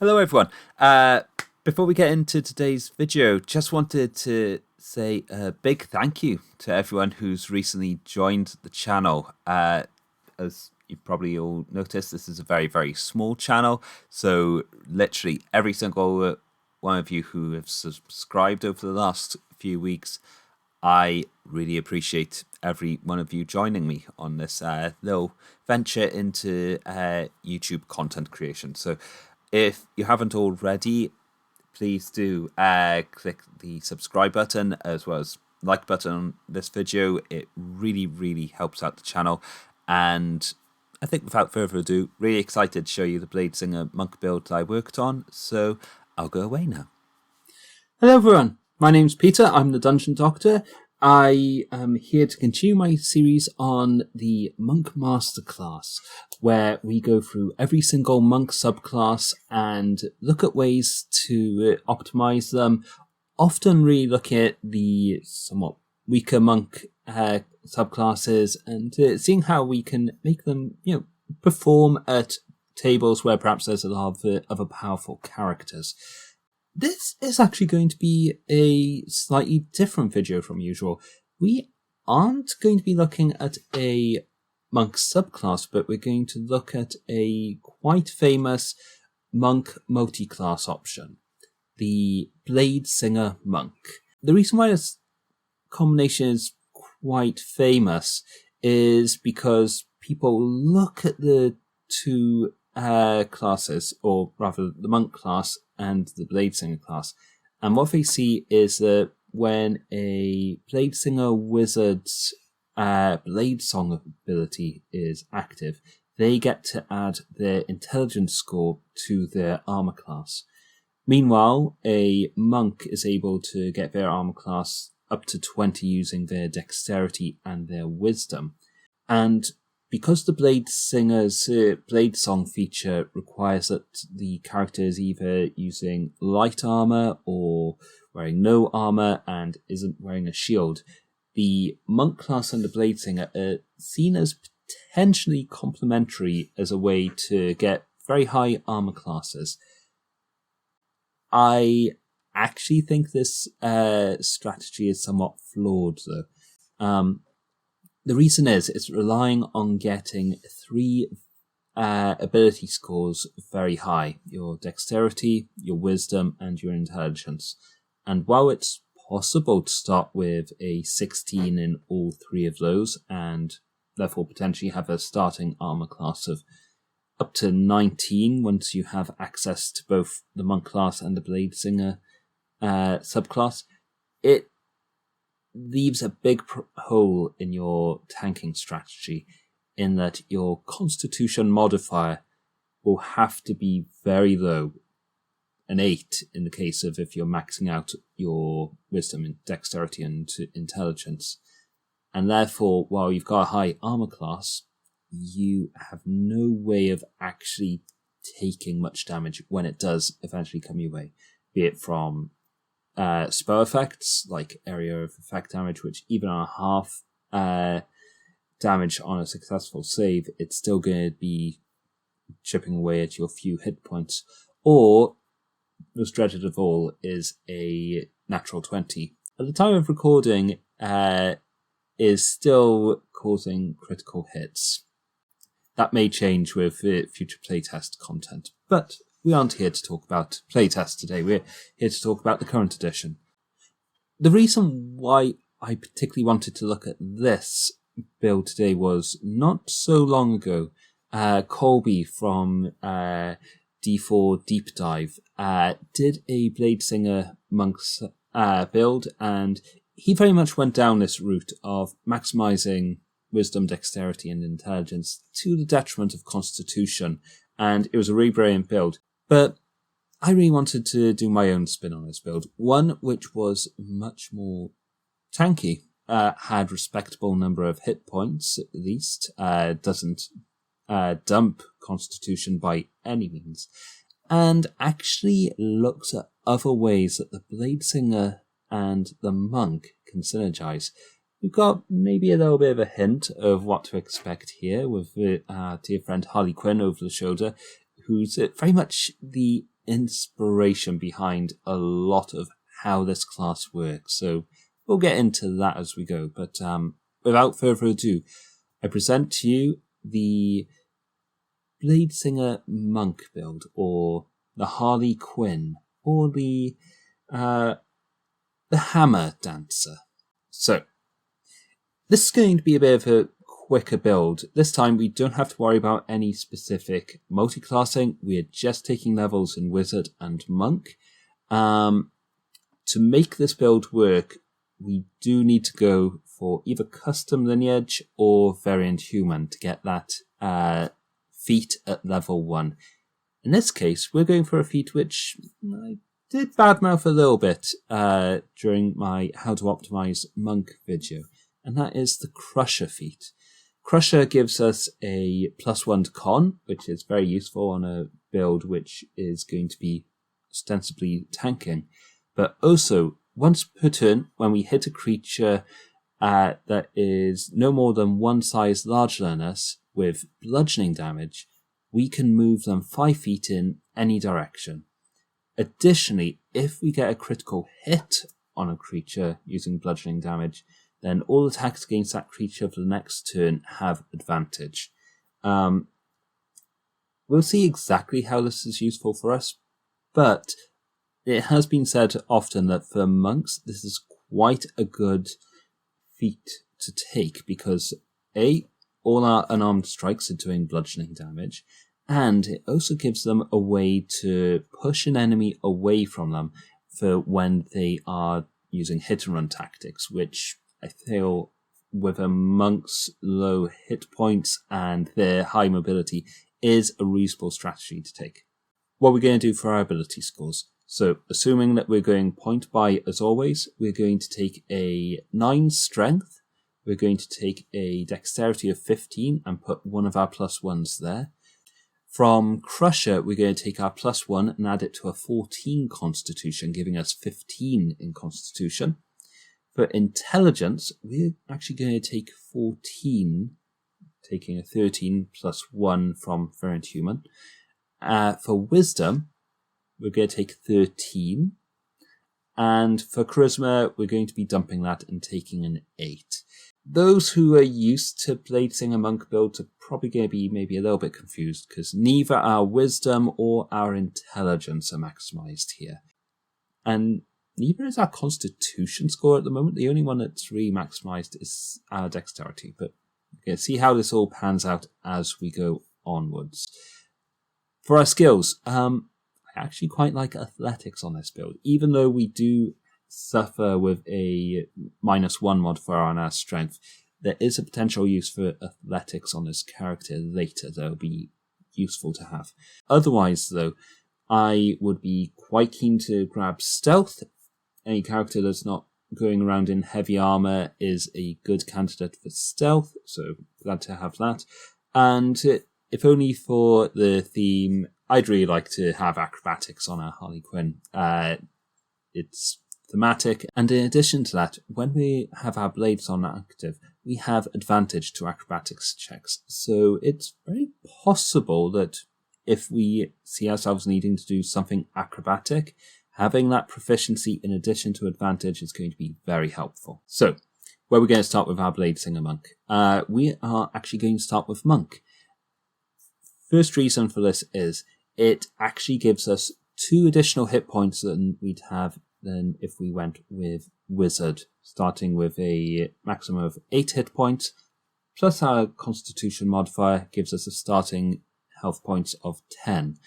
Hello everyone. Before we get into today's video, just wanted to say a big thank you to everyone who's recently joined the channel. As you probably all noticed, this is a very, very small channel, so literally every single one of you who have subscribed over the last few weeks, I really appreciate every one of you joining me on this little venture into YouTube content creation. So if you haven't already, please do click the subscribe button as well as like button on this video. It really, really helps out the channel. And I think without further ado, really excited to show you the Bladesinger monk build that I worked on. So I'll go away now. Hello everyone, my name's Peter, I'm the Dungeon Doctor. I am here to continue my series on the Monk Masterclass, where we go through every single monk subclass and look at ways to optimize them, often really look at the somewhat weaker monk subclasses and seeing how we can make them, perform at tables where perhaps there's a lot of other powerful characters. This is actually going to be a slightly different video from usual. We aren't going to be looking at a monk subclass, but we're going to look at a quite famous monk multiclass option, the Bladesinger monk. The reason why this combination is quite famous is because people look at the two classes, or rather the monk class and the Bladesinger class, and what they see is that when a Bladesinger wizard's blade song ability is active, they get to add their intelligence score to their armor class. Meanwhile, a monk is able to get their armor class up to 20 using their dexterity and their wisdom. And because the Bladesinger's blade song feature requires that the character is either using light armor or wearing no armor and isn't wearing a shield, the monk class and the Bladesinger are seen as potentially complementary as a way to get very high armor classes. I actually think this strategy is somewhat flawed, though. The reason is it's relying on getting 3 ability scores very high: your dexterity, your wisdom, and your intelligence. And while it's possible to start with a 16 in all 3 of those, and therefore potentially have a starting armor class of up to 19 once you have access to both the monk class and the Bladesinger subclass, it leaves a big hole in your tanking strategy, in that your constitution modifier will have to be very low, an 8 in the case of if you're maxing out your wisdom and dexterity and intelligence. And therefore, while you've got a high armor class, you have no way of actually taking much damage when it does eventually come your way, be it from spell effects like area of effect damage, which even on a half damage on a successful save, it's still going to be chipping away at your few hit points. Or, most dreaded of all, is a natural 20. At the time of recording, is still causing critical hits. That may change with future playtest content, but we aren't here to talk about playtest today. We're here to talk about the current edition. The reason why I particularly wanted to look at this build today was not so long ago, Colby from D4 Deep Dive did a Bladesinger monks build, and he very much went down this route of maximizing wisdom, dexterity, and intelligence to the detriment of constitution, and it was a really brilliant build. But I really wanted to do my own spin on this build, one which was much more tanky, had respectable number of hit points at least, doesn't dump constitution by any means, and actually looks at other ways that the Bladesinger and the monk can synergize. We've got maybe a little bit of a hint of what to expect here with our dear friend Harley Quinn over the shoulder, who's very much the inspiration behind a lot of how this class works. So we'll get into that as we go. But without further ado, I present to you the Bladesinger monk build, or the Harley Quinn, or the Hammerdancer. So this is going to be a bit of a quicker build. This time we don't have to worry about any specific multiclassing. We're just taking levels in Wizard and Monk. To make this build work, we do need to go for either custom lineage or variant human to get that feat at level 1. In this case, we're going for a feat which I did badmouth a little bit during my How to Optimize Monk video, and that is the Crusher feat. Crusher gives us a +1 to con, which is very useful on a build which is going to be ostensibly tanking, but also once per turn, when we hit a creature that is no more than one size larger than us with bludgeoning damage, we can move them 5 feet in any direction. Additionally, if we get a critical hit on a creature using bludgeoning damage, then all attacks against that creature for the next turn have advantage. We'll see exactly how this is useful for us, but it has been said often that for monks, this is quite a good feat to take because A, all our unarmed strikes are doing bludgeoning damage, and it also gives them a way to push an enemy away from them for when they are using hit and run tactics, which I feel with a monk's low hit points and their high mobility is a reasonable strategy to take. What we're going to do for our ability scores. So assuming that we're going point by as always, we're going to take a 9 strength. We're going to take a dexterity of 15 and put one of our +1s there. From Crusher, we're going to take our +1 and add it to a 14 constitution, giving us 15 in constitution. For intelligence, we're actually going to take 14, taking a 13 +1 from variant human. For wisdom, we're going to take 13. And for charisma, we're going to be dumping that and taking an 8. Those who are used to Bladesinger monk builds are probably going to be maybe a little bit confused because neither our wisdom or our intelligence are maximized here. And neither is our constitution score at the moment. The only one that's really maximized is our dexterity. But we're going to see how this all pans out as we go onwards. For our skills, I actually quite like athletics on this build, even though we do suffer with a -1 modifier on our strength. There is a potential use for athletics on this character later that will be useful to have. Otherwise, though, I would be quite keen to grab stealth. Any character that's not going around in heavy armor is a good candidate for stealth, so glad to have that. And if only for the theme, I'd really like to have acrobatics on our Harley Quinn. It's thematic, and in addition to that, when we have our blades on active, we have advantage to acrobatics checks. So it's very possible that if we see ourselves needing to do something acrobatic, having that proficiency in addition to advantage is going to be very helpful. So, where we're going to start with our Bladesinger monk. We are actually going to start with monk. First reason for this is it actually gives us 2 additional hit points than we'd have than if we went with wizard, starting with a maximum of 8 hit points, plus our constitution modifier gives us a starting health points of 10.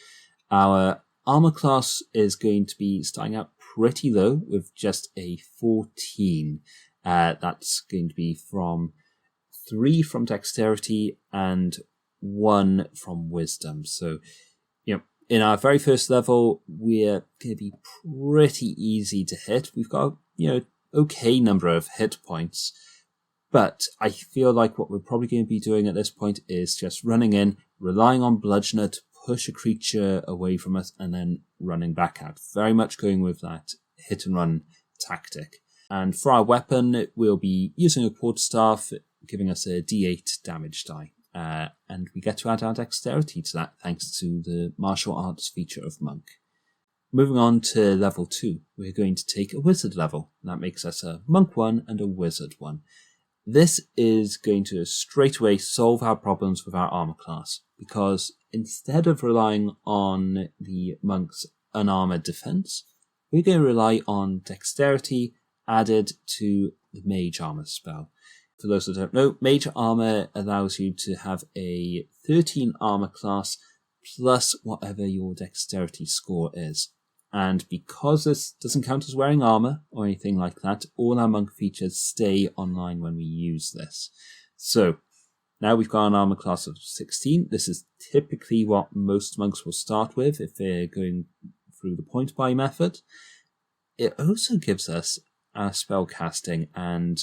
Our armor class is going to be starting out pretty low with just a 14. That's going to be from 3 from dexterity and 1 from wisdom. So, in our very first level, we're going to be pretty easy to hit. We've got, okay number of hit points. But I feel like what we're probably going to be doing at this point is just running in, relying on Bludgeoner to push a creature away from us, and then running back out. Very much going with that hit and run tactic. And for our weapon, we'll be using a quarterstaff, giving us a d8 damage die. And we get to add our dexterity to that thanks to the martial arts feature of Monk. Moving on to level 2, we're going to take a wizard level. That makes us a monk 1 and a wizard 1. This is going to straight away solve our problems with our armor class, because instead of relying on the monk's unarmored defense, we're going to rely on dexterity added to the mage armor spell. For those that don't know, mage armor allows you to have a 13 armor class plus whatever your dexterity score is. And because this doesn't count as wearing armor or anything like that, all our monk features stay online when we use this. So now we've got an armor class of 16. This is typically what most monks will start with if they're going through the point buy method. It also gives us our spell casting, and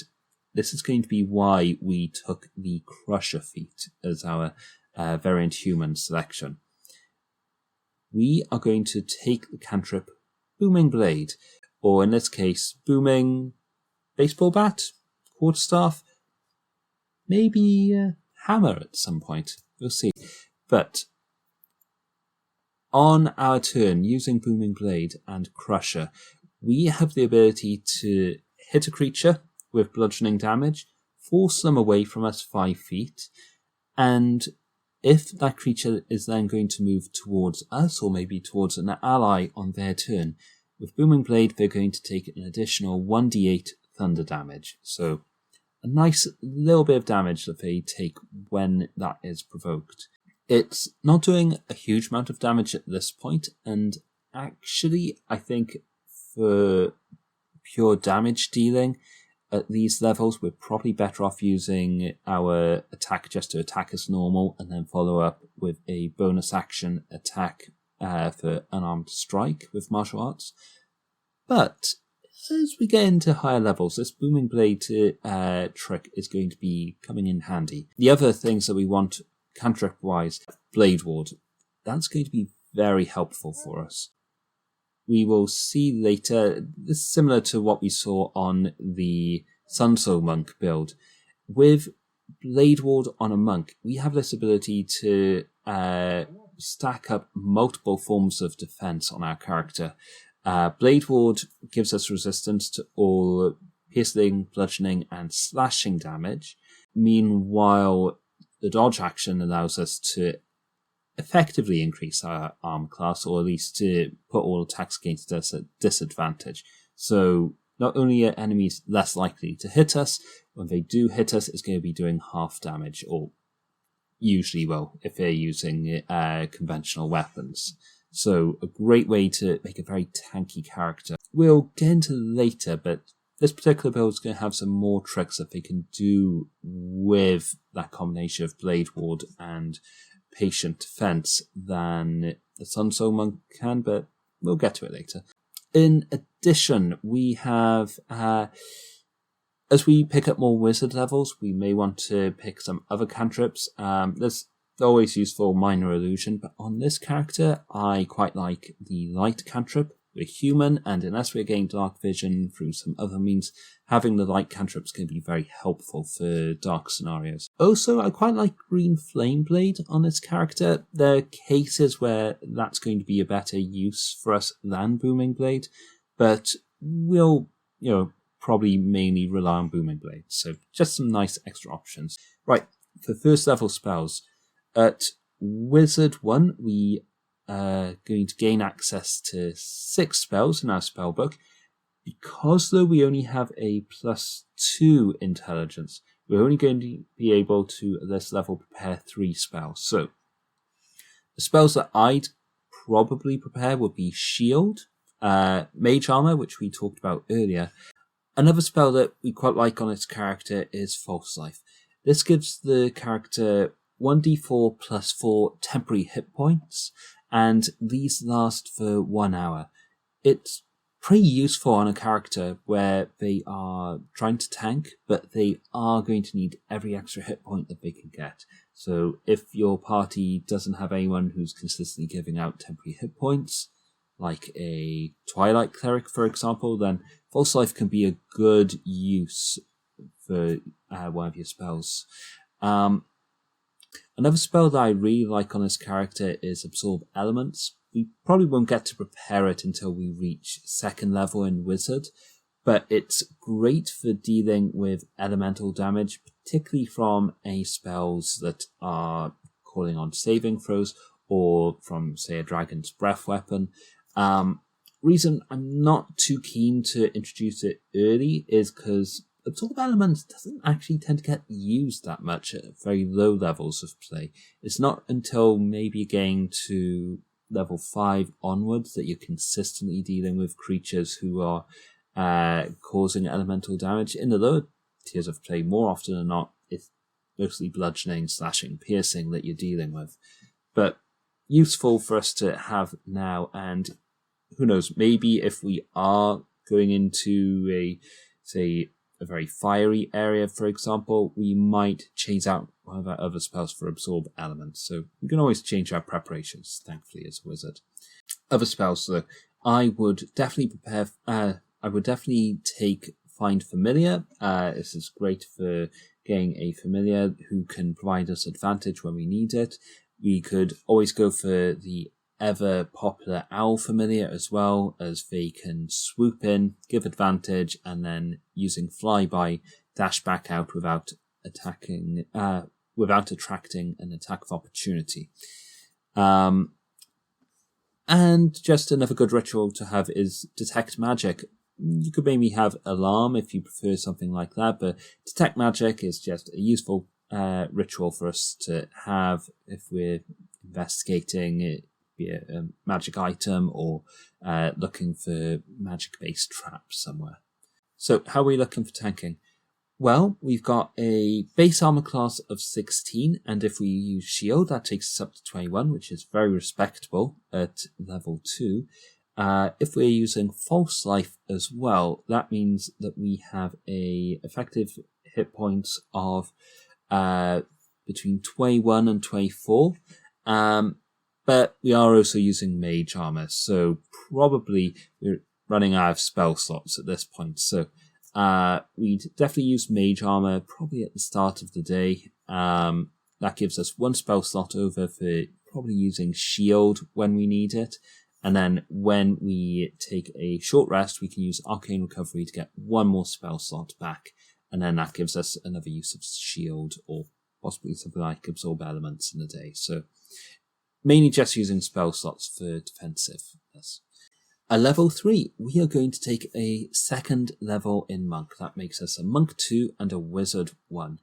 this is going to be why we took the Crusher feat as our variant human selection. We are going to take the cantrip Booming Blade, or in this case, Booming Baseball Bat, Quarterstaff, maybe Hammer at some point. We'll see. But on our turn, using Booming Blade and Crusher, we have the ability to hit a creature with bludgeoning damage, force them away from us 5 feet, and if that creature is then going to move towards us, or maybe towards an ally on their turn, with Booming Blade, they're going to take an additional 1d8 thunder damage. So a nice little bit of damage that they take when that is provoked. It's not doing a huge amount of damage at this point, and actually, I think for pure damage dealing, at these levels, we're probably better off using our attack just to attack as normal and then follow up with a bonus action attack for unarmed strike with martial arts. But as we get into higher levels, this Booming Blade trick is going to be coming in handy. The other things that we want cantrip-wise, Blade Ward, that's going to be very helpful for us. We will see later, this is similar to what we saw on the Sunsoul Monk build. With Blade Ward on a monk, we have this ability to stack up multiple forms of defense on our character. Blade Ward gives us resistance to all piercing, bludgeoning, and slashing damage. Meanwhile, the dodge action allows us to effectively increase our armor class, or at least to put all attacks against us at disadvantage. So not only are enemies less likely to hit us, when they do hit us, it's going to be doing half damage, or usually will, if they're using conventional weapons. So a great way to make a very tanky character. We'll get into later, but this particular build is going to have some more tricks that they can do with that combination of Blade Ward and patient defense than the Sunsoul Monk can, but we'll get to it later. In addition, we have, as we pick up more wizard levels, we may want to pick some other cantrips. There's always useful minor illusion, but on this character, I quite like the light cantrip. We're human, and unless we're getting dark vision through some other means, having the light cantrips can be very helpful for dark scenarios. Also, I quite like Green Flame Blade on this character. There are cases where that's going to be a better use for us than Booming Blade, but we'll, probably mainly rely on Booming Blade. So just some nice extra options. Right, for first level spells, at Wizard 1, we going to gain access to 6 spells in our spellbook. Because though we only have a +2 intelligence, we're only going to be able to, at this level, prepare 3 spells. So the spells that I'd probably prepare would be Shield, Mage Armor, which we talked about earlier. Another spell that we quite like on its character is False Life. This gives the character 1d4 + 4 temporary hit points, and these last for 1 hour. It's pretty useful on a character where they are trying to tank, but they are going to need every extra hit point that they can get. So if your party doesn't have anyone who's consistently giving out temporary hit points, like a Twilight Cleric, for example, then False Life can be a good use for one of your spells. Another spell that I really like on this character is Absorb Elements. we probably won't get to prepare it until we reach second level in Wizard, but it's great for dealing with elemental damage, particularly from any spells that are calling on saving throws or from, say, a Dragon's Breath weapon. Reason I'm not too keen to introduce it early is because Absorb Elements doesn't actually tend to get used that much at very low levels of play. It's not until maybe getting to level 5 onwards that you're consistently dealing with creatures who are causing elemental damage. In the lower tiers of play, more often than not, it's mostly bludgeoning, slashing, piercing that you're dealing with. But useful for us to have now, and who knows, maybe if we are going into a very fiery area, for example, we might change out one of our other spells for Absorb Elements. So we can always change our preparations, thankfully, as a wizard. Other spells, though, I would definitely take Find Familiar. This is great for getting a familiar who can provide us advantage when we need it. We could always go for the ever popular Owl Familiar as well, as they can swoop in, give advantage, and then using Flyby, dash back out without attracting an attack of opportunity. And just another good ritual to have is Detect Magic. You could maybe have Alarm if you prefer something like that, but Detect Magic is just a useful ritual for us to have if we're investigating it, be a magic item or looking for magic-based traps somewhere. So how are we looking for tanking? Well, we've got a base armor class of 16, and if we use shield, that takes us up to 21, which is very respectable at level 2. If we're using false life as well, that means that we have a effective hit points of between 21 and 24. But we are also using mage armor, so probably we're running out of spell slots at this point. So we'd definitely use mage armor probably at the start of the day. That gives us one spell slot over for probably using shield when we need it. And then when we take a short rest, we can use Arcane Recovery to get one more spell slot back. And then that gives us another use of shield or possibly something like Absorb Elements in a day. So mainly just using spell slots for defensiveness. At level 3, we are going to take a second level in Monk. That makes us a Monk 2 and a Wizard 1.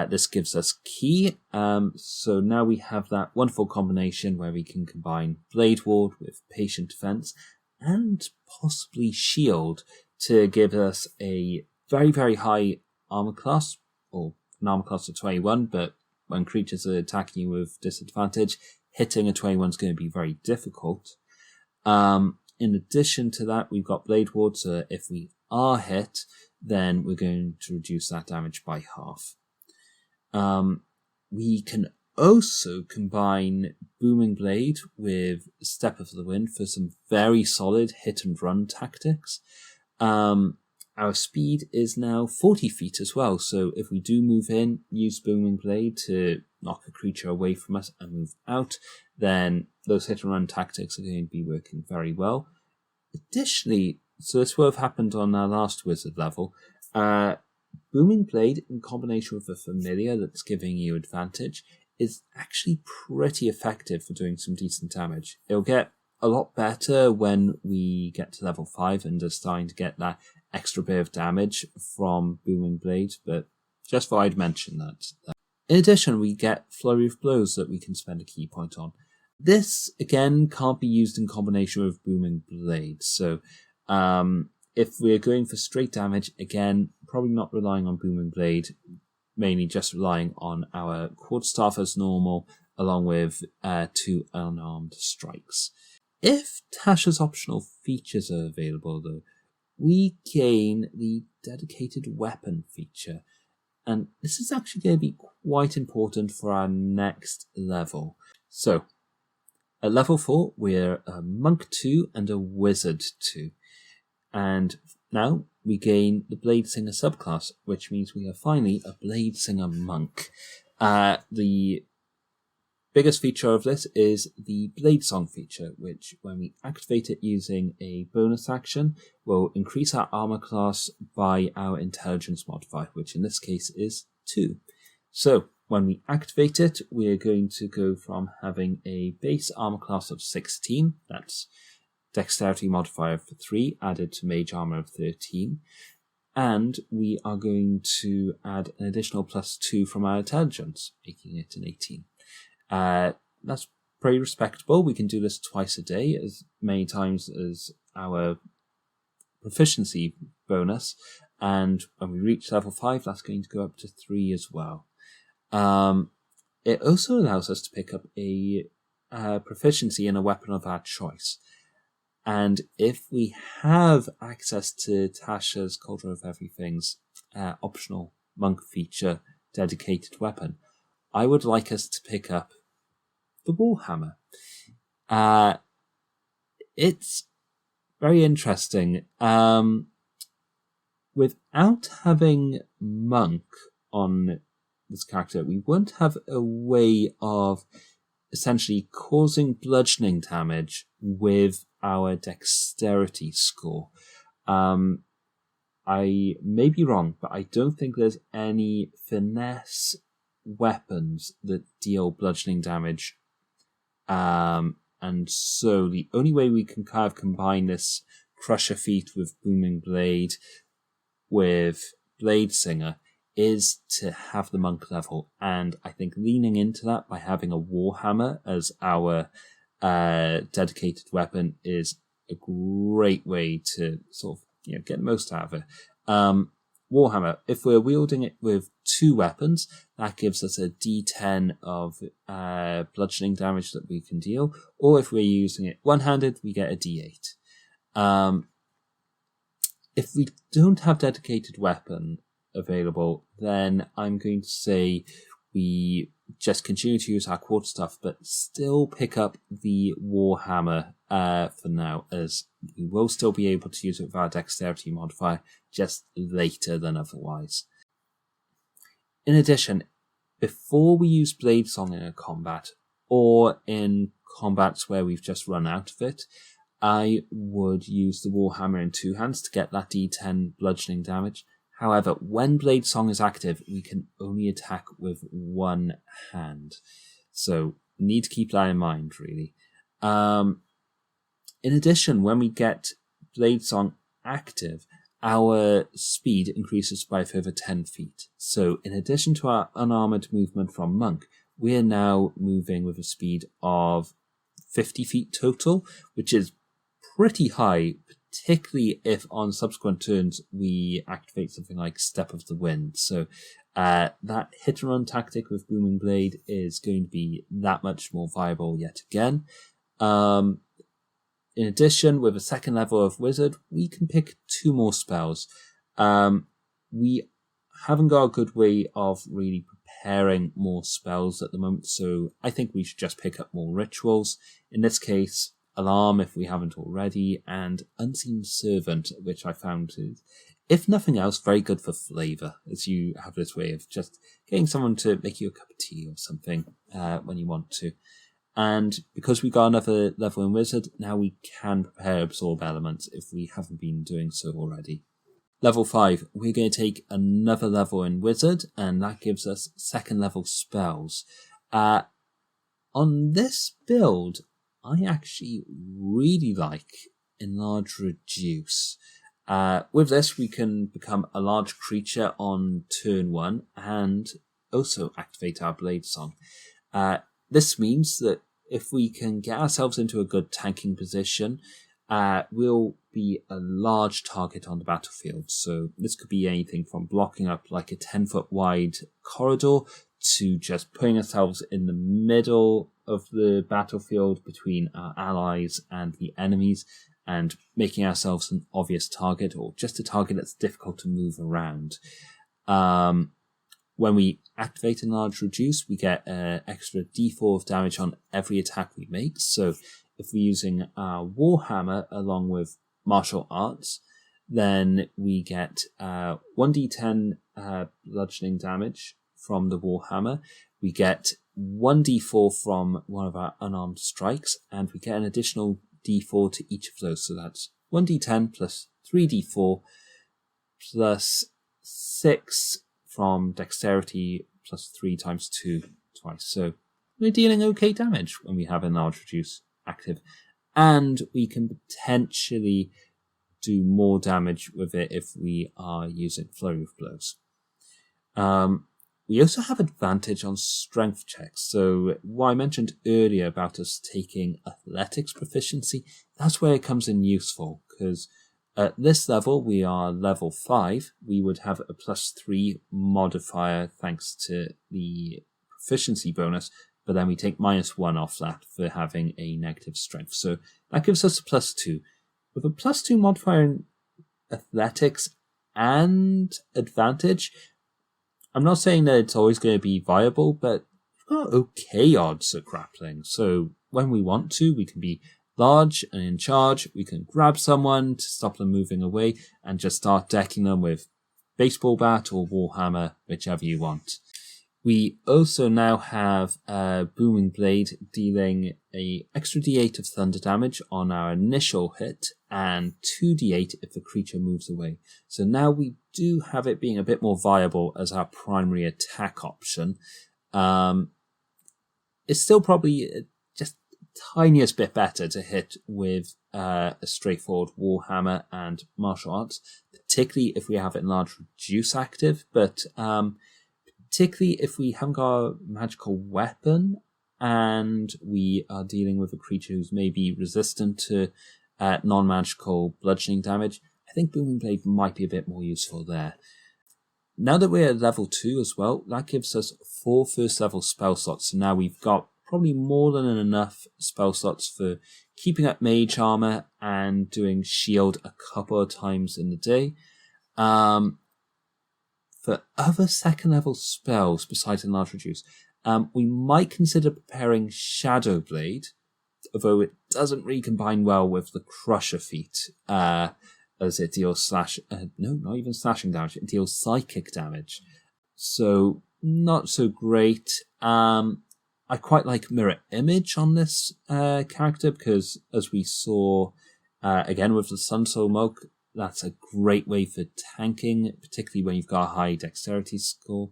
This gives us Key. So now we have that wonderful combination where we can combine Blade Ward with Patient Defense and possibly Shield to give us a very, very high armor class, or an armor class of 21, but when creatures are attacking you with disadvantage, hitting a 21 is going to be very difficult. In addition to that, we've got Blade Ward, so if we are hit, then we're going to reduce that damage by half. We can also combine Booming Blade with Step of the Wind for some very solid hit and run tactics. Our speed is now 40 feet as well, so if we do move in, use Booming Blade to knock a creature away from us and move out, then those hit and run tactics are going to be working very well. Additionally, so this will have happened on our last wizard level, Booming Blade in combination with a familiar that's giving you advantage is actually pretty effective for doing some decent damage. It'll get a lot better when we get to level 5 and are starting to get that extra bit of damage from Booming Blade, but just thought I'd mention that. In addition, we get Flurry of Blows that we can spend a key point on. This, again, can't be used in combination with Booming Blade, so if we're going for straight damage, again, probably not relying on Booming Blade, mainly just relying on our Quarterstaff as normal, along with 2 unarmed strikes. If Tasha's optional features are available, though, we gain the Dedicated Weapon feature, and this is actually going to be quite important for our next level. So, at level 4, we're a Monk 2 and a Wizard 2. And now we gain the Bladesinger subclass, which means we are finally a Bladesinger Monk. The biggest feature of this is the Bladesong feature, which when we activate it using a bonus action, will increase our armor class by our intelligence modifier, which in this case is 2. So when we activate it, we're going to go from having a base armor class of 16, that's dexterity modifier for 3, added to mage armor of 13, and we are going to add an additional +2 from our intelligence, making it an 18. That's pretty respectable. We can do this twice a day, as many times as our proficiency bonus, and when we reach level 5, that's going to go up to 3 as well. It also allows us to pick up a proficiency in a weapon of our choice. And if we have access to Tasha's Cauldron of Everything's optional monk feature dedicated weapon, I would like us to pick up the Warhammer. It's very interesting. Without having monk on this character, we won't have a way of essentially causing bludgeoning damage with our dexterity score. I may be wrong, but I don't think there's any finesse weapons that deal bludgeoning damage. And so the only way we can kind of combine this Crusher feat with Booming Blade with Bladesinger is to have the monk level, and I think leaning into that by having a Warhammer as our dedicated weapon is a great way to sort of get the most out of it. Warhammer, if we're wielding it with 2 weapons, that gives us a d10 of bludgeoning damage that we can deal, or if we're using it one-handed, we get a d8. If we don't have dedicated weapon available, then I'm going to say we just continue to use our quarterstaff, but still pick up the Warhammer for now, as we will still be able to use it with our dexterity modifier, just later than otherwise. In addition, before we use Bladesong in a combat, or in combats where we've just run out of it, I would use the Warhammer in 2 hands to get that d10 bludgeoning damage. However, when Bladesong is active, we can only attack with 1 hand. So, need to keep that in mind, really. In addition, when we get Bladesong active, our speed increases by a further 10 feet. So, in addition to our unarmored movement from Monk, we are now moving with a speed of 50 feet total, which is pretty high, particularly if on subsequent turns we activate something like Step of the Wind. So that hit and run tactic with Booming Blade is going to be that much more viable yet again. In addition, with a second level of Wizard, we can pick 2 more spells. We haven't got a good way of really preparing more spells at the moment, so I think we should just pick up more rituals. In this case, Alarm if we haven't already, and Unseen Servant, which I found is, if nothing else, very good for flavour, as you have this way of just getting someone to make you a cup of tea or something when you want to. And because we got another level in Wizard, now we can prepare Absorb Elements if we haven't been doing so already. Level 5, we're going to take another level in Wizard, and that gives us 2nd level spells. On this build, I actually really like Enlarge Reduce. With this, we can become a large creature on turn 1 and also activate our Bladesong. This means that if we can get ourselves into a good tanking position, we'll be a large target on the battlefield. So this could be anything from blocking up like a 10-foot wide corridor to just putting ourselves in the middle of the battlefield between our allies and the enemies and making ourselves an obvious target, or just a target that's difficult to move around. When we activate Enlarge Reduce, we get an extra d4 of damage on every attack we make. So if we're using our Warhammer along with Martial Arts, then we get 1d10 bludgeoning damage from the Warhammer. We get 1d4 from one of our unarmed strikes, and we get an additional d4 to each of those. So that's 1d10 plus 3d4 plus 6 from dexterity plus 3 times 2 twice. So we're dealing okay damage when we have Enlarge Reduce active. And we can potentially do more damage with it if we are using Flurry of Blows. We also have advantage on strength checks. So what I mentioned earlier about us taking athletics proficiency, that's where it comes in useful, because at this level, we are level 5. We would have a +3 modifier thanks to the proficiency bonus, but then we take -1 off that for having a negative strength. So that gives us a +2. With a +2 modifier in athletics and advantage, I'm not saying that it's always going to be viable, but we've got okay odds at grappling. So when we want to, we can be large and in charge. We can grab someone to stop them moving away and just start decking them with baseball bat or warhammer, whichever you want. We also now have Booming Blade dealing a extra d8 of thunder damage on our initial hit and 2d8 if the creature moves away. So now we do have it being a bit more viable as our primary attack option. It's still probably just tiniest bit better to hit with a straightforward warhammer and martial arts, particularly if we have Enlarge Reduce active, but particularly if we haven't got a magical weapon and we are dealing with a creature who's maybe resistant to non-magical bludgeoning damage. I think Booming Blade might be a bit more useful there. Now that we're at level 2 as well, that gives us 4 first level spell slots. So now we've got probably more than enough spell slots for keeping up mage armor and doing shield a couple of times in the day. For other second level spells besides Enlarge Reduce, we might consider preparing Shadow Blade, although it doesn't really combine well with the Crusher feat, as it deals not even slashing damage, it deals psychic damage. So, not so great. I quite like Mirror Image on this character, because as we saw again with the Sun Soul Monk, that's a great way for tanking, particularly when you've got a high dexterity score.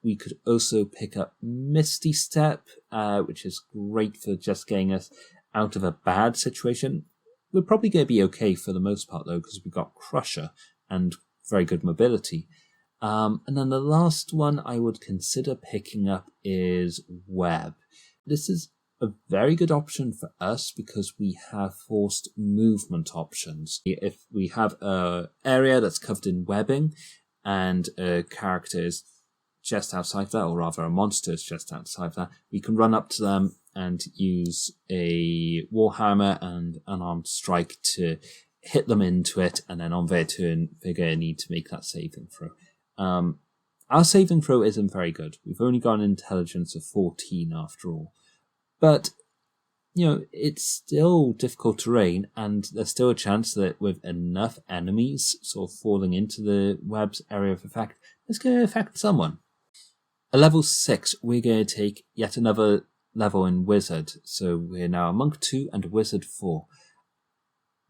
We could also pick up Misty Step, which is great for just getting us out of a bad situation. We're probably going to be okay for the most part, though, because we've got Crusher and very good mobility. And then the last one I would consider picking up is Web. This is a very good option for us because we have forced movement options. If we have an area that's covered in webbing and a character is just outside that, or rather a monster is just outside that, we can run up to them and use a warhammer and unarmed strike to hit them into it, and then on their turn they're going to need to make that saving throw. Our saving throw isn't very good. We've only got an intelligence of 14 after all. But, it's still difficult terrain, and there's still a chance that with enough enemies sort of falling into the web's area of effect, it's going to affect someone. At level 6, we're going to take yet another level in Wizard. So we're now a Monk 2 and a Wizard 4.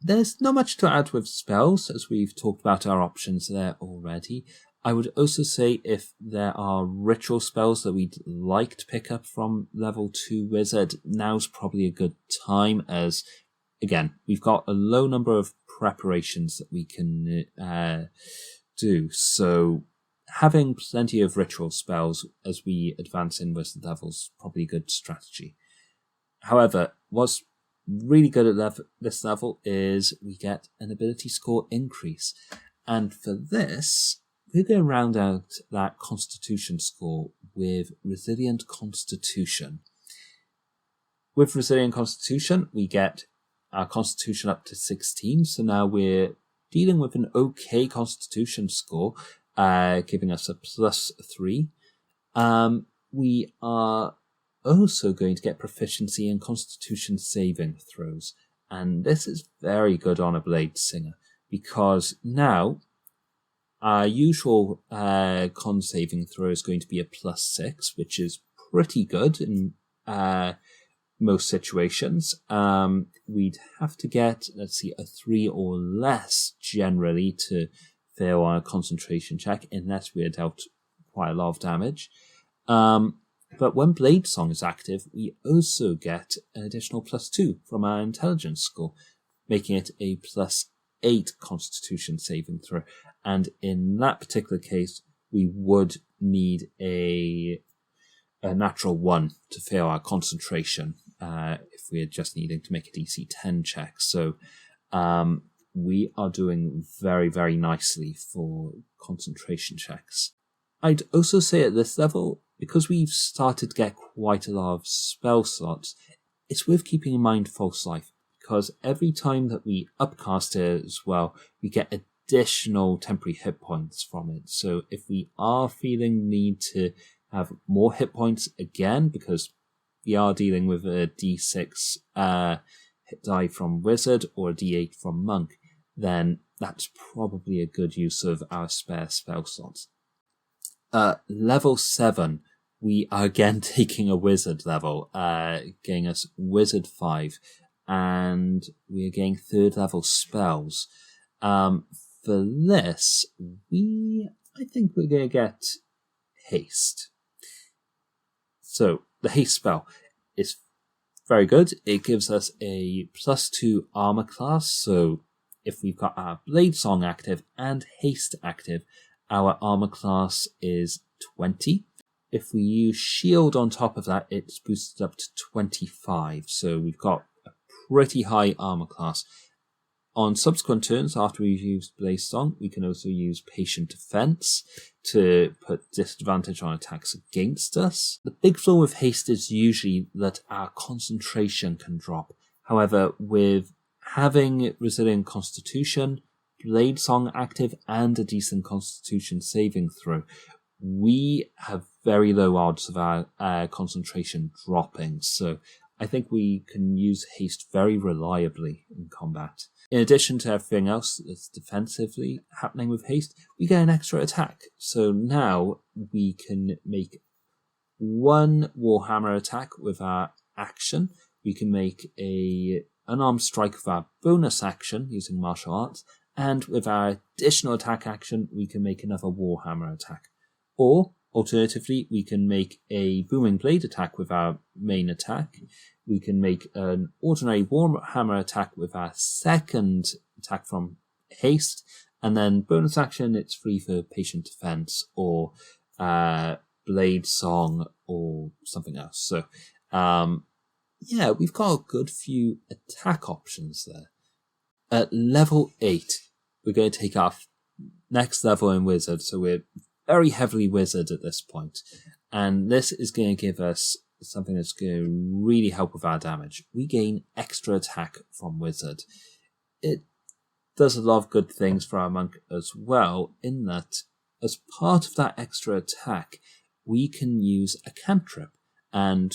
There's not much to add with spells, as we've talked about our options there already. I would also say if there are ritual spells that we'd like to pick up from level 2 Wizard, now's probably a good time, as, again, we've got a low number of preparations that we can do. So having plenty of ritual spells as we advance in Wizard levels is probably a good strategy. However, what's really good at this level is we get an ability score increase. And for this, we're going to round out that Constitution score with Resilient Constitution. With Resilient Constitution, we get our Constitution up to 16, so now we're dealing with an okay Constitution score, giving us a +3. We are also going to get proficiency in Constitution saving throws, and this is very good on a Bladesinger, because now our usual con saving throw is going to be a +6, which is pretty good in most situations. We'd have to get, let's see, a 3 or less generally to fail on a concentration check, unless we are dealt quite a lot of damage. But when Blade Song is active, we also get an additional +2 from our intelligence score, making it a +8 constitution saving throw. And in that particular case, we would need a natural 1 to fail our concentration if we're just needing to make a DC 10 check. So we are doing very, very nicely for concentration checks. I'd also say at this level, because we've started to get quite a lot of spell slots, it's worth keeping in mind False Life, because every time that we upcast it as well, we get additional temporary hit points from it. So if we are feeling need to have more hit points again, because we are dealing with a D6 hit die from Wizard or a D8 from Monk, then that's probably a good use of our spare spell slots. Level 7, we are again taking a Wizard level, getting us Wizard 5, and we are getting 3rd level spells. For this, I think we're going to get Haste. So, the Haste spell is very good. It gives us a +2 armor class, so if we've got our Blade Song active and Haste active, our armor class is 20. If we use Shield on top of that, it's boosted up to 25, so we've got a pretty high armor class. On subsequent turns, after we've used Blade Song, we can also use Patient Defense to put disadvantage on attacks against us. The big flaw with Haste is usually that our concentration can drop. However, with having Resilient Constitution, Blade Song active, and a decent Constitution saving throw, we have very low odds of our concentration dropping. So I think we can use Haste very reliably in combat. In addition to everything else that's defensively happening with Haste, we get an extra attack. So now we can make 1 Warhammer attack with our action. We can make a unarmed strike with our bonus action using martial arts. And with our additional attack action, we can make another Warhammer attack. Or, alternatively, we can make a Booming Blade attack with our main attack. We can make an ordinary Warhammer attack with our second attack from Haste. And then bonus action, it's free for Patient Defense or Blade Song or something else. So, we've got a good few attack options there. At level 8, we're going to take our next level in Wizard, so we're very heavily Wizard at this point. And this is going to give us something that's going to really help with our damage. We gain extra attack from Wizard. It does a lot of good things for our Monk as well, in that as part of that extra attack, we can use a cantrip. And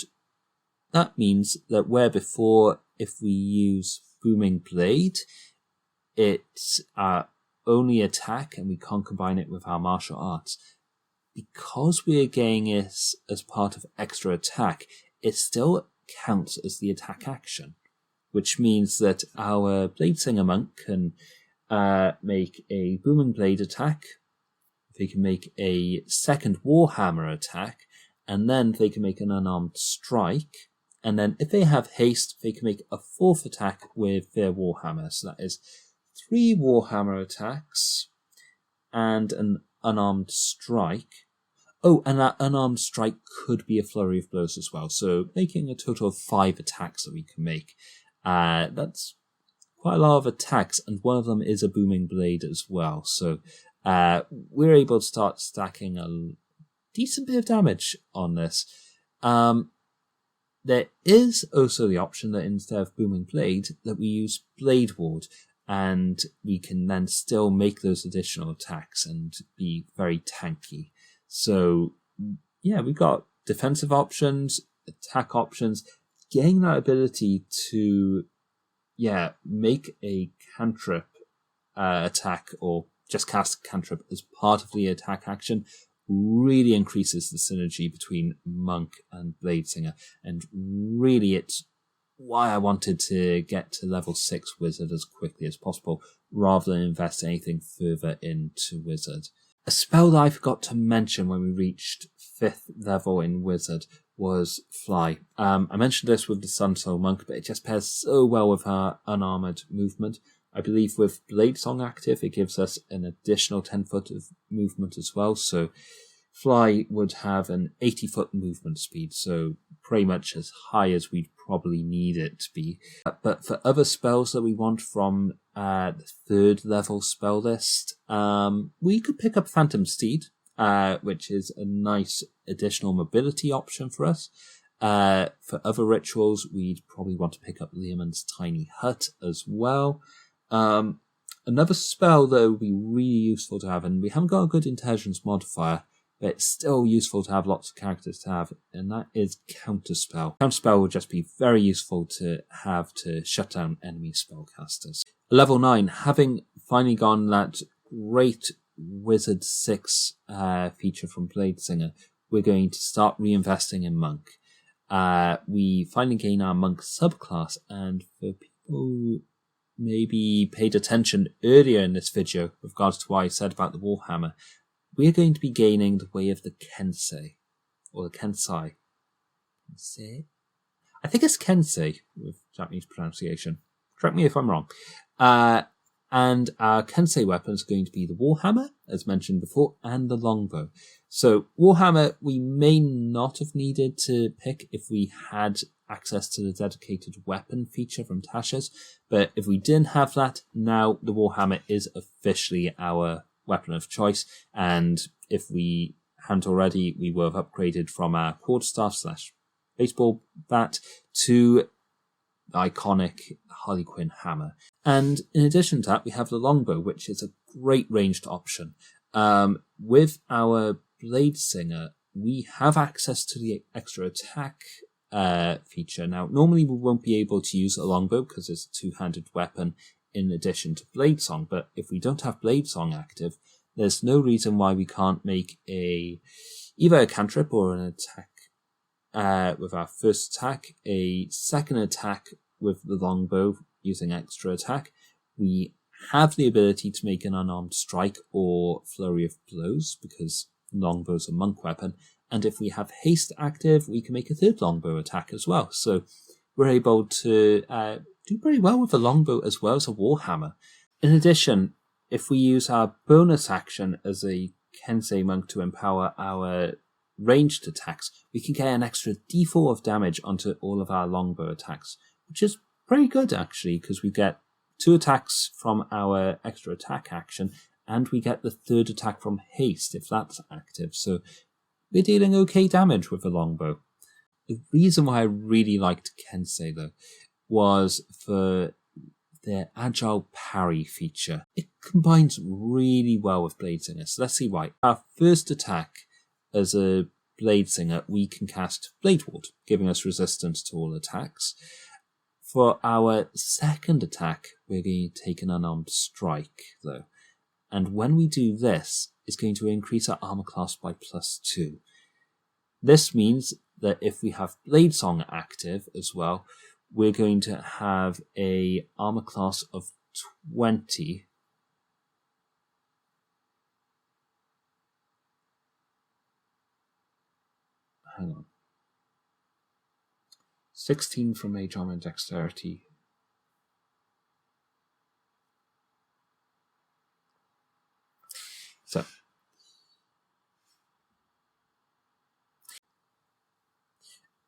that means that where before, if we use Booming Blade, it's our only attack and we can't combine it with our martial arts. Because we are getting it as part of extra attack, it still counts as the attack action, which means that our Bladesinger Monk can make a Booming Blade attack, they can make a second Warhammer attack, and then they can make an unarmed strike. And then if they have haste, they can make a 4th attack with their Warhammer. So that is 3 Warhammer attacks and an unarmed strike. Oh, and that unarmed strike could be a flurry of blows as well. So making a total of 5 attacks that we can make. That's quite a lot of attacks, and one of them is a Booming Blade as well. So we're able to start stacking a decent bit of damage on this. There is also the option that instead of Booming Blade, that we use Blade Ward, and we can then still make those additional attacks and be very tanky. So, yeah, we've got defensive options, attack options, getting that ability to, make a cantrip attack or just cast a cantrip as part of the attack action really increases the synergy between Monk and Bladesinger, and really it's why I wanted to get to level 6 Wizard as quickly as possible, rather than invest anything further into Wizard. A spell that I forgot to mention when we reached 5th level in Wizard was Fly. I mentioned this with the Sunsoul Monk, but it just pairs so well with our unarmored movement. I believe with Bladesong active, it gives us an additional 10 foot of movement as well. So Fly would have an 80 foot movement speed, so pretty much as high as we'd probably need it to be. But for other spells that we want from the 3rd level spell list, we could pick up Phantom Steed, which is a nice additional mobility option for us. For other rituals, we'd probably want to pick up Leomund's Tiny Hut as well. Another spell that would be really useful to have, and we haven't got a good intelligence modifier, but it's still useful to have lots of characters to have, and that is Counterspell. Counterspell would just be very useful to have to shut down enemy spellcasters. Level 9, having finally gotten that great Wizard 6 feature from Bladesinger, we're going to start reinvesting in Monk. We finally gain our Monk subclass, and for people who maybe paid attention earlier in this video with regards to what I said about the Warhammer, we're going to be gaining the way of the Kensei, or the Kensai. Kensei? I think it's Kensei with Japanese pronunciation. Correct me if I'm wrong. And our Kensei weapons are going to be the Warhammer, as mentioned before, and the Longbow. So Warhammer we may not have needed to pick if we had access to the dedicated weapon feature from Tasha's, but if we didn't have that, now the Warhammer is officially our weapon of choice, and if we hadn't already, we will have upgraded from our quarterstaff / baseball bat to the iconic Harlequin hammer. And in addition to that, we have the longbow, which is a great ranged option. With our Bladesinger, we have access to the extra attack feature. Now, normally we won't be able to use a longbow because it's a two-handed weapon in addition to Bladesong, but if we don't have Bladesong active, there's no reason why we can't make either a cantrip or an attack with our first attack, a second attack with the longbow using extra attack. We have the ability to make an unarmed strike or flurry of blows because longbow's a monk weapon, and if we have haste active, we can make a third longbow attack as well. So we're able to do pretty well with a longbow as well as a warhammer. In addition, if we use our bonus action as a Kensei monk to empower our ranged attacks, we can get an extra d4 of damage onto all of our longbow attacks, which is pretty good actually, because we get 2 attacks from our extra attack action, and we get the third attack from haste if that's active. So we're dealing okay damage with a longbow. The reason why I really liked Kensei though was for their agile parry feature. It combines really well with Bladesinger. So let's see why. Our first attack as a Bladesinger, we can cast Blade Ward, giving us resistance to all attacks. For our second attack, we're going to take an unarmed strike though. And when we do this, it's going to increase our armor class by +2. This means that if we have Bladesong active as well, we're going to have a armor class of 20. Hang on. 16 from mage armor and dexterity. So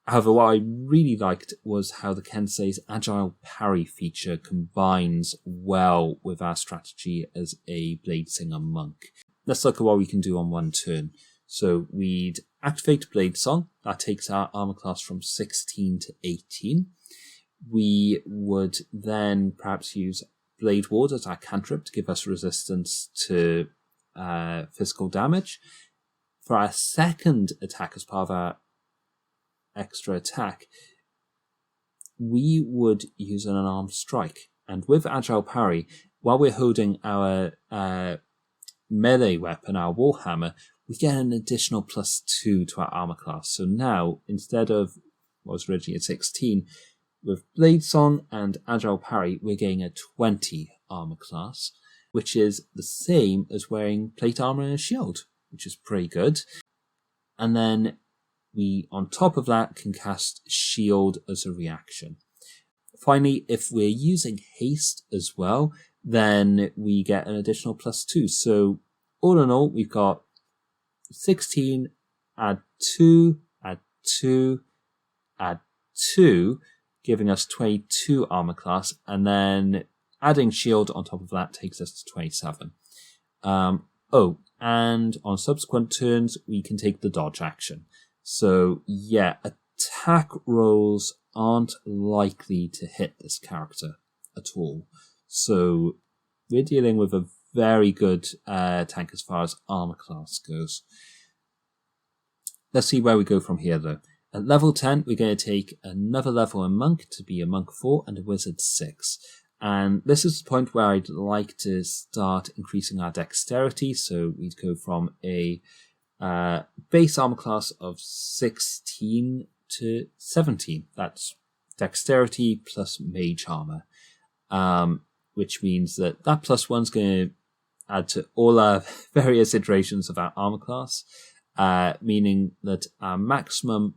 however, what I really liked was how the Kensei's agile parry feature combines well with our strategy as a Bladesinger monk. Let's look at what we can do on one turn. So we'd activate Bladesong. That takes our armor class from 16 to 18. We would then perhaps use Blade Ward as our cantrip to give us resistance to physical damage. For our second attack as part of our extra attack, we would use an unarmed strike. And with agile parry, while we're holding our melee weapon, our warhammer, we get an additional +2 to our armor class. So now, instead of what was originally a 16, with Blade Song and Agile Parry, we're getting a 20 armor class, which is the same as wearing plate armor and a shield, which is pretty good. And then we, on top of that, can cast Shield as a reaction. Finally, if we're using Haste as well, then we get an additional +2. So all in all, we've got 16, add 2, add 2, add 2, giving us 22 armor class, and then adding shield on top of that takes us to 27. And on subsequent turns, we can take the dodge action. So yeah, attack rolls aren't likely to hit this character at all. So we're dealing with a very good tank as far as armor class goes. Let's see where we go from here though. At level 10, we're going to take another level in Monk to be a Monk 4 and a Wizard 6. And this is the point where I'd like to start increasing our dexterity. So we'd go from a base armor class of 16 to 17. That's dexterity plus mage armor, which means that +1's going to add to all our various iterations of our armor class, meaning that our maximum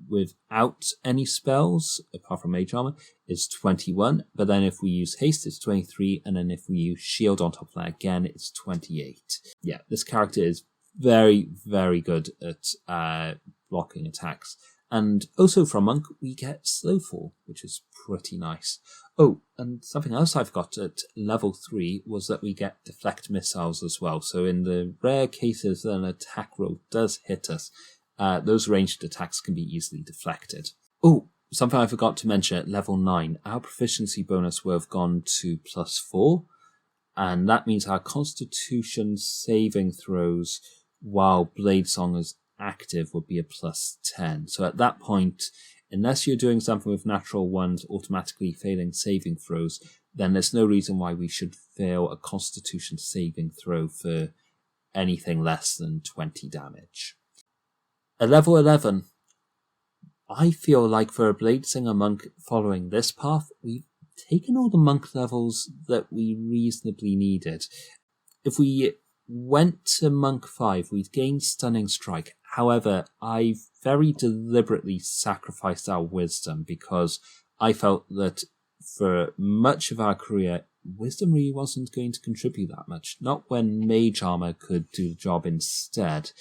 without any spells, apart from mage armor, is 21. But then if we use haste, it's 23. And then if we use shield on top of that again, it's 28. Yeah, this character is very, very good at blocking attacks. And also from Monk, we get Slowfall, which is pretty nice. Oh, and something else I forgot at level 3 was that we get Deflect Missiles as well. So in the rare cases that an attack roll does hit us, those ranged attacks can be easily deflected. Oh, something I forgot to mention at level 9, our proficiency bonus will have gone to +4, and that means our Constitution saving throws while Blade Song is active would be a +10. So at that point, unless you're doing something with natural ones automatically failing saving throws, then there's no reason why we should fail a Constitution saving throw for anything less than 20 damage. At level 11, I feel like for a Bladesinger monk following this path, we've taken all the monk levels that we reasonably needed. If we went to monk 5, we'd gain Stunning Strike. However, I very deliberately sacrificed our wisdom because I felt that for much of our career, wisdom really wasn't going to contribute that much. Not when mage armor could do the job instead.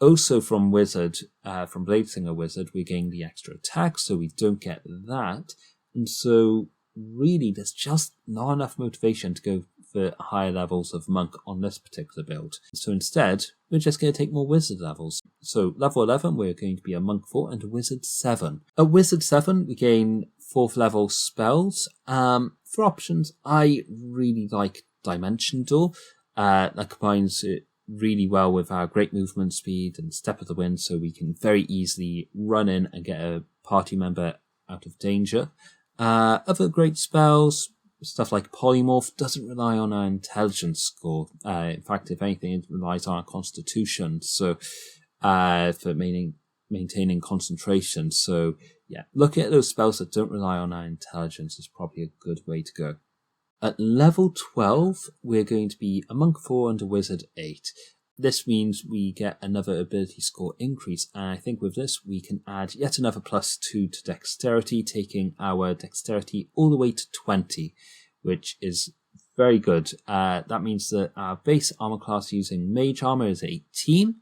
Also from Wizard, from Bladesinger Wizard, we gain the extra attack, so we don't get that. And so really there's just not enough motivation to go for higher levels of Monk on this particular build. So instead, we're just going to take more Wizard levels. So level 11, we're going to be a Monk 4 and a Wizard 7. At Wizard 7, we gain 4th level spells. For options, I really like Dimension Door. That combines it really well with our great movement speed and Step of the Wind, so we can very easily run in and get a party member out of danger. Other great spells, stuff like Polymorph, doesn't rely on our intelligence score. In fact, if anything, it relies on our constitution, so for maintaining concentration. So yeah, looking at those spells that don't rely on our intelligence is probably a good way to go. At level 12, we're going to be a Monk 4 and a Wizard 8. This means we get another ability score increase, and I think with this we can add yet another +2 to Dexterity, taking our Dexterity all the way to 20, which is very good. That means that our base armor class using Mage Armor is 18,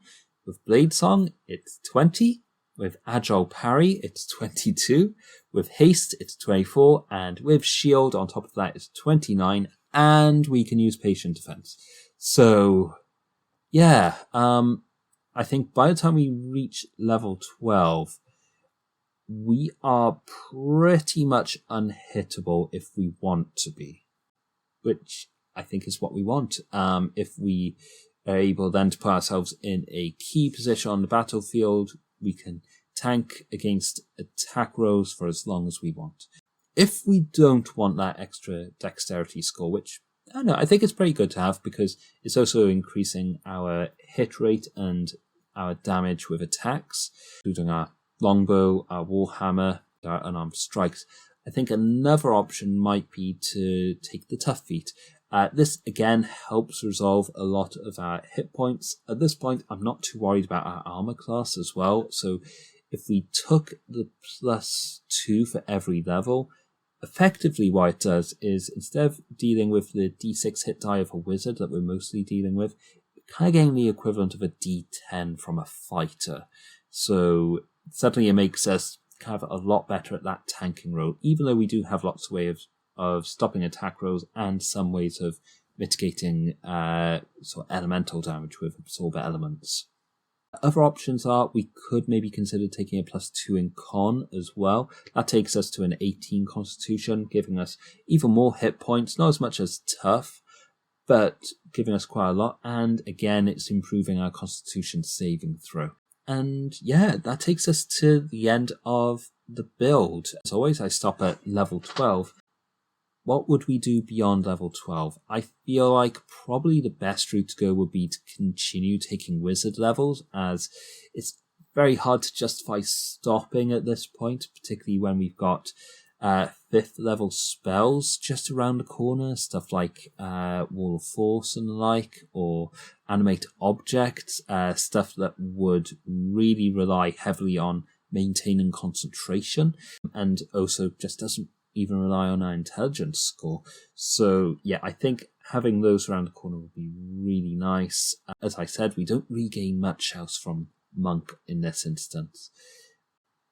with Blade Song it's 20, with Agile Parry it's 22, with Haste it's 24, and with Shield on top of that it's 29, and we can use Patient Defense. So yeah, I think by the time we reach level 12, we are pretty much unhittable if we want to be, which I think is what we want. If we are able then to put ourselves in a key position on the battlefield, we can tank against attack rolls for as long as we want. If we don't want that extra dexterity score, which I don't know, I think it's pretty good to have because it's also increasing our hit rate and our damage with attacks, including our longbow, our warhammer, our unarmed strikes. I think another option might be to take the tough feat. This again helps resolve a lot of our hit points. At this point, I'm not too worried about our armor class as well. So if we took the +2 for every level, effectively what it does is instead of dealing with the d6 hit die of a wizard that we're mostly dealing with, we're kind of getting the equivalent of a d10 from a fighter. So suddenly it makes us kind of a lot better at that tanking role, even though we do have lots of ways of stopping attack rolls and some ways of mitigating sort of elemental damage with absorber elements. Other options are we could maybe consider taking a +2 in con as well. That takes us to an 18 constitution, giving us even more hit points, not as much as tough, but giving us quite a lot. And again, it's improving our constitution saving throw. And yeah, that takes us to the end of the build. As always, I stop at level 12. What would we do beyond level 12? I feel like probably the best route to go would be to continue taking wizard levels, as it's very hard to justify stopping at this point, particularly when we've got 5th level spells just around the corner, stuff like Wall of Force and the like, or Animate Objects, stuff that would really rely heavily on maintaining concentration, and also just doesn't even rely on our intelligence score. So yeah, I think having those around the corner would be really nice. As I said, we don't regain much else from Monk in this instance.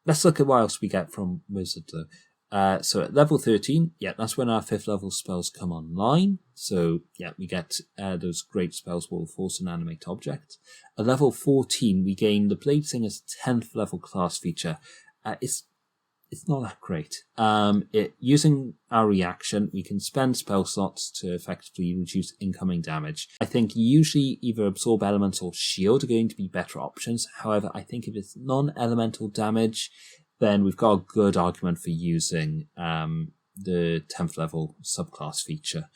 Let's look at what else we get from Wizard though. So at level 13, yeah, that's when our 5th level spells come online. So yeah, we get those great spells, Wall of Force and Animate Objects. At level 14, we gain the Bladesinger's 10th level class feature. It's not that great. Using our reaction, we can spend spell slots to effectively reduce incoming damage. I think usually either Absorb Elements or Shield are going to be better options. However, I think if it's non-elemental damage, then we've got a good argument for using the 10th level subclass feature.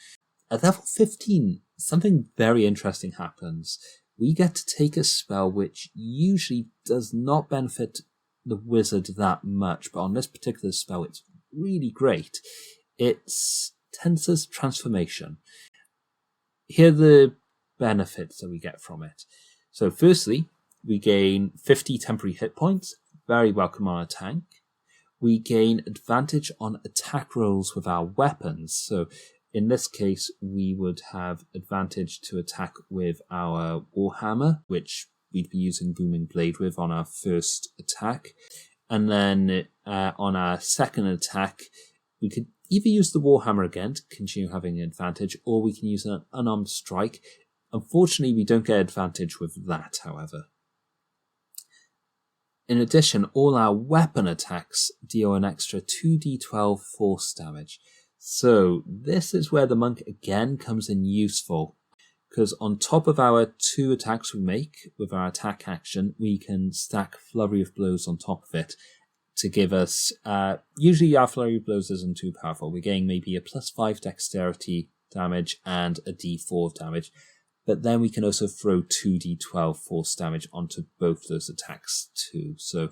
At level 15, something very interesting happens. We get to take a spell which usually does not benefit the wizard that much, but on this particular spell it's really great. It's Tensor's Transformation. Here are the benefits that we get from it. So firstly, we gain 50 temporary hit points, very welcome on a tank. We gain advantage on attack rolls with our weapons. So in this case, we would have advantage to attack with our Warhammer, which we'd be using Booming Blade with on our first attack. And then on our second attack, we could either use the Warhammer again to continue having an advantage, or we can use an unarmed strike. Unfortunately, we don't get advantage with that, however. In addition, all our weapon attacks deal an extra 2d12 force damage. So this is where the monk again comes in useful, because on top of our 2 attacks we make with our attack action, we can stack Flurry of Blows on top of it to give us, usually our Flurry of Blows isn't too powerful. We're getting maybe a +5 dexterity damage and a d4 damage, but then we can also throw 2d12 force damage onto both those attacks too. So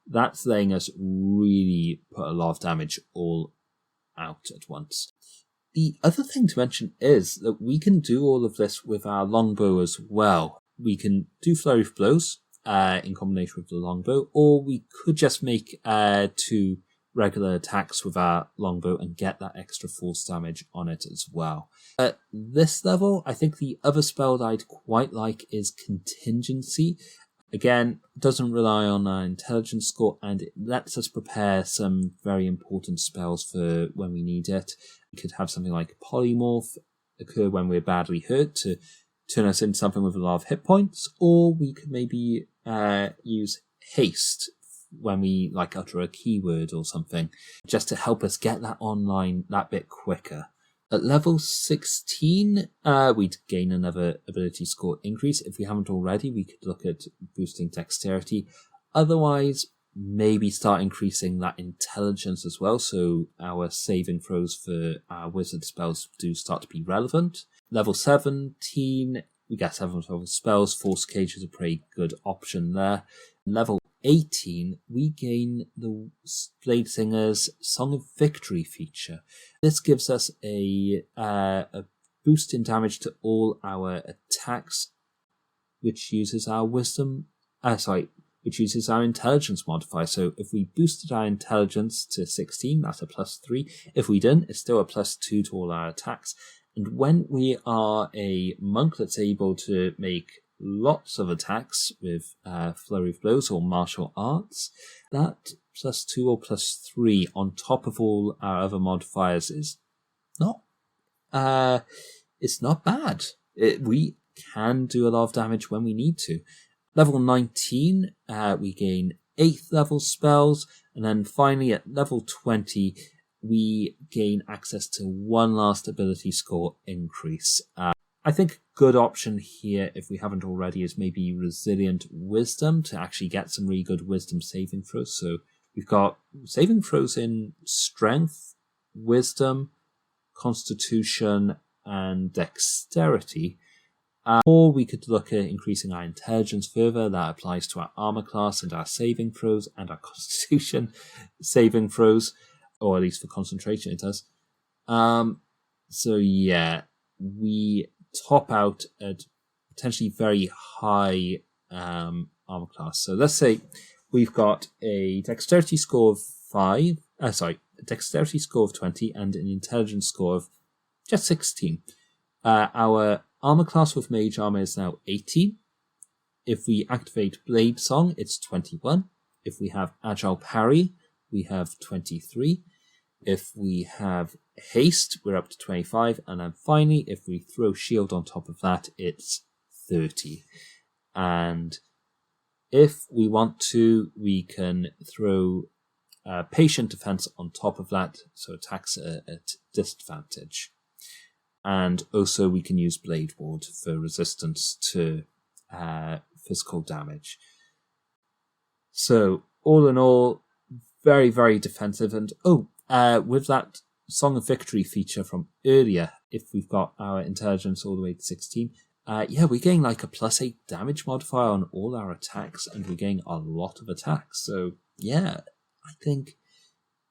that's letting us really put a lot of damage all out at once. The other thing to mention is that we can do all of this with our longbow as well. We can do Flurry of Blows in combination with the longbow, or we could just make 2 regular attacks with our longbow and get that extra force damage on it as well. At this level, I think the other spell that I'd quite like is Contingency. Again, doesn't rely on our intelligence score, and it lets us prepare some very important spells for when we need it. We could have something like Polymorph occur when we're badly hurt to turn us into something with a lot of hit points, or we could maybe use Haste when we utter a keyword or something, just to help us get that online that bit quicker. At level 16, we'd gain another ability score increase. If we haven't already, we could look at boosting dexterity. Otherwise, maybe start increasing that intelligence as well, so our saving throws for our wizard spells do start to be relevant. Level 17, we get 7 level spells. Force Cage is a pretty good option there. Level 18, we gain the Bladesinger's Song of Victory feature. This gives us a boost in damage to all our attacks, which uses our which uses our intelligence modifier. So if we boosted our intelligence to 16, that's a +3. If we didn't, it's still a +2 to all our attacks. And when we are a monk that's able to make lots of attacks with Flurry of Blows or martial arts, that +2 or +3 on top of all our other modifiers is not it's not bad. We can do a lot of damage when we need to. Level 19, we gain 8th level spells, and then finally at level 20, we gain access to one last ability score increase. I think a good option here, if we haven't already, is maybe Resilient Wisdom to actually get some really good wisdom saving throws. So we've got saving throws in Strength, Wisdom, Constitution, and Dexterity. Or we could look at increasing our intelligence further. That applies to our armor class and our saving throws and our constitution saving throws, or at least for concentration it does. So yeah, we top out at potentially very high armor class. So let's say we've got a dexterity score of dexterity score of 20 and an intelligence score of just 16. Our armor class with mage armor is now 18. If we activate Blade Song, it's 21. If we have Agile Parry, we have 23. If we have Haste, we're up to 25. And then finally, if we throw Shield on top of that, it's 30. And if we want to, we can throw Patient Defense on top of that, so attacks at disadvantage. And also we can use Blade Ward for resistance to physical damage. So all in all, very, very defensive. And with that Song of Victory feature from earlier, if we've got our intelligence all the way to 16, we're getting like a +8 damage modifier on all our attacks, and we're getting a lot of attacks. So yeah, I think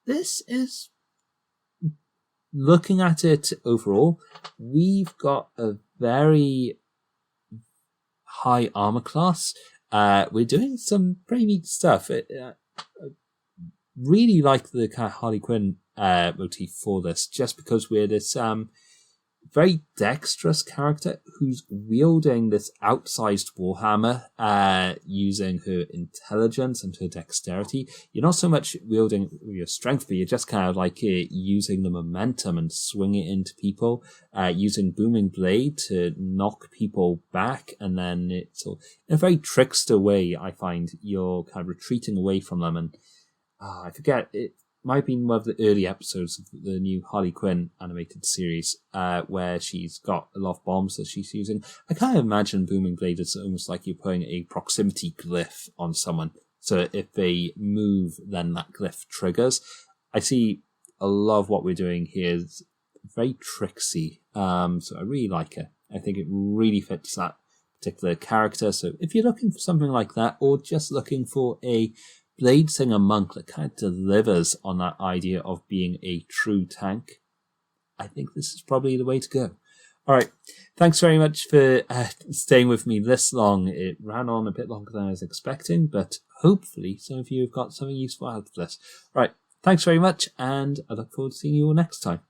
this is... Looking at it overall, we've got a very high armor class. We're doing some pretty neat stuff. I really like the kind of Harley Quinn motif for this, just because we're this very dexterous character who's wielding this outsized warhammer using her intelligence and her dexterity. You're not so much wielding your strength, but you're just kind of like using the momentum and swing it into people, using Booming Blade to knock people back, and then it's in a very trickster way. I find you're kind of retreating away from them, and I forget, it might have been one of the early episodes of the new Harley Quinn animated series, where she's got a lot of bombs that she's using. I kind of imagine Booming Blade is almost like you're putting a proximity glyph on someone. So if they move, then that glyph triggers. I see a lot of what we're doing here is very tricksy. So I really like it. I think it really fits that particular character. So if you're looking for something like that, or just looking for a Bladesinger monk that kind of delivers on that idea of being a true tank, I think this is probably the way to go. All right, thanks very much for staying with me this long. It ran on a bit longer than I was expecting, but hopefully some of you have got something useful out of this. All right, thanks very much, and I look forward to seeing you all next time.